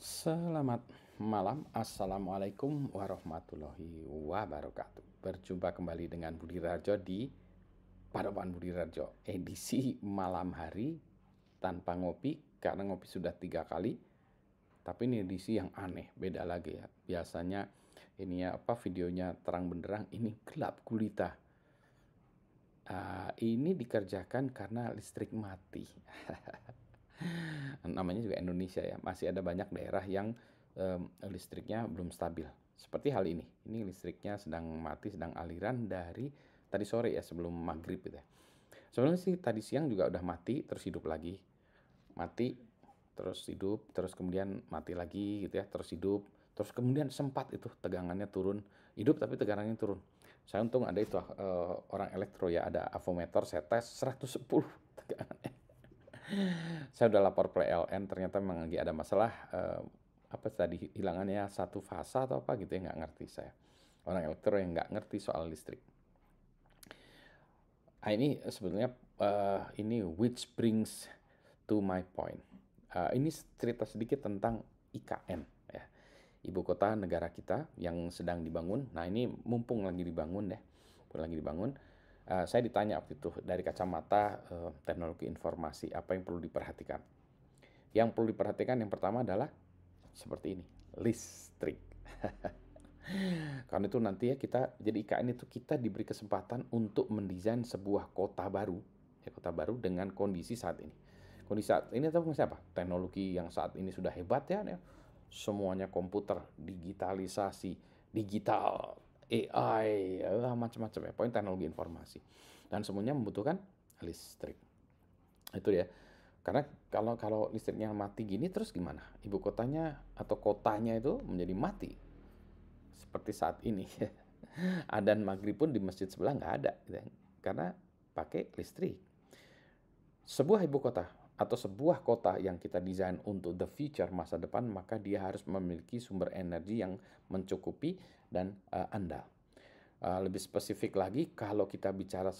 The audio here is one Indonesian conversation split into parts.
Selamat malam, Assalamualaikum warahmatullahi wabarakatuh. Berjumpa kembali dengan Budi Rajo di Padepokan Budi Rajo, edisi malam hari tanpa ngopi, karena ngopi sudah 3 kali. Tapi ini edisi yang aneh, beda lagi ya. Biasanya ini videonya terang benderang, ini gelap gulita. Ini dikerjakan karena listrik mati. Namanya juga Indonesia ya, masih ada banyak daerah yang listriknya belum stabil. Seperti hal ini listriknya sedang mati, sedang aliran dari tadi sore ya, sebelum maghrib gitu ya. Sebenarnya sih tadi siang juga udah mati, terus hidup lagi. Mati, terus hidup, terus kemudian mati lagi gitu ya, terus hidup. Terus kemudian sempat itu tegangannya turun, hidup tapi tegangannya turun. Saya untung ada itu orang elektro ya, ada avometer, saya tes 110 tegangannya. Saya udah lapor PLN, ternyata memang lagi ada masalah, apa tadi hilangannya satu fasa atau apa gitu ya, nggak ngerti saya. Orang elektro yang nggak ngerti soal listrik. Ini sebenarnya ini which brings to my point. Ini cerita sedikit tentang IKN ya, ibu kota negara kita yang sedang dibangun. Nah ini mumpung lagi dibangun ya, saya ditanya waktu itu dari kacamata teknologi informasi apa yang perlu diperhatikan. Yang perlu diperhatikan yang pertama adalah seperti ini, listrik. Karena itu nanti ya kita jadi IKN itu kita diberi kesempatan untuk mendesain sebuah kota baru, ya kota baru dengan kondisi saat ini. Kondisi saat ini atau apa? Teknologi yang saat ini sudah hebat ya, semuanya komputer, digitalisasi, digital, AI, macam-macam ya. Poin teknologi informasi dan semuanya membutuhkan listrik. Itu ya. Karena kalau listriknya mati gini terus gimana? Ibu kotanya atau kotanya itu menjadi mati. Seperti saat ini. Adzan maghrib pun di masjid sebelah nggak ada. Gitu. Karena pakai listrik. Sebuah ibu kota atau sebuah kota yang kita desain untuk the future, masa depan, maka dia harus memiliki sumber energi yang mencukupi dan andal. Lebih spesifik lagi, kalau kita bicara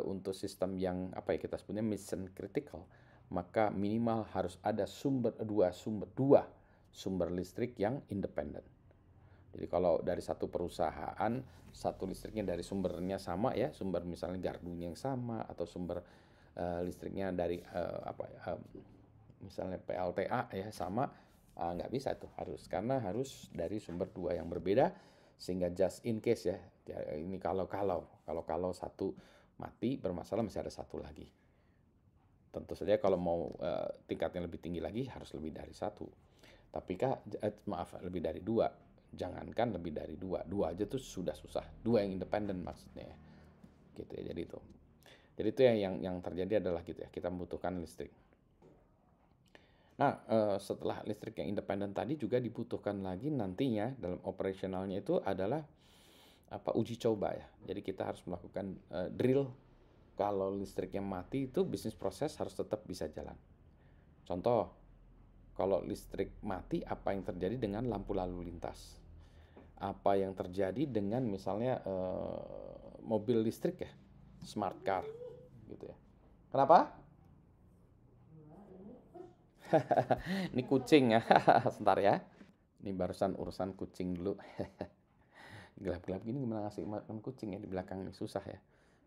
untuk sistem yang kita sebutnya mission critical, maka minimal harus ada dua sumber listrik yang independen. Jadi kalau dari satu perusahaan, satu listriknya dari sumbernya sama ya, sumber misalnya gardunya yang sama, atau sumber listriknya dari misalnya PLTA ya sama, nggak bisa tuh, karena harus dari sumber dua yang berbeda, sehingga just in case ya, ini kalau satu mati bermasalah masih ada satu lagi. Tentu saja kalau mau tingkatnya lebih tinggi lagi harus lebih dari satu. Tapi lebih dari dua. Jangankan lebih dari dua aja tuh sudah susah. Dua yang independen maksudnya. Gitu ya. Jadi itu yang terjadi adalah gitu ya. Kita membutuhkan listrik. Nah, setelah listrik yang independen tadi juga dibutuhkan lagi nantinya dalam operasionalnya itu adalah uji coba ya. Jadi kita harus melakukan drill. Kalau listriknya mati itu bisnis proses harus tetap bisa jalan. Contoh, kalau listrik mati apa yang terjadi dengan lampu lalu lintas? Apa yang terjadi dengan misalnya mobil listrik ya, smart car gitu ya. Kenapa? Ini kucing ya. Sebentar ya. Ini barusan urusan kucing dulu. Gelap-gelap gini gimana ngasih makan kucing ya, di belakang ini susah ya.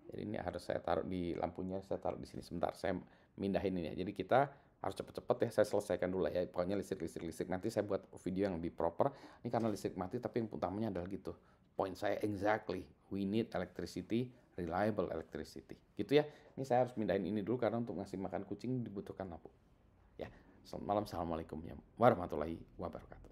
Jadi ini harus saya taruh di lampunya, saya taruh di sini sebentar. Saya mindahin ini ya. Jadi kita harus cepet-cepet ya, saya selesaikan dulu ya. Pokoknya listrik. Nanti saya buat video yang lebih proper. Ini karena listrik mati, tapi yang utamanya adalah gitu. Poin saya exactly, we need electricity, reliable electricity. Gitu ya. Ini saya harus mindahin ini dulu karena untuk ngasih makan kucing dibutuhkan lampu. Ya, selamat malam, assalamualaikum warahmatullahi wabarakatuh.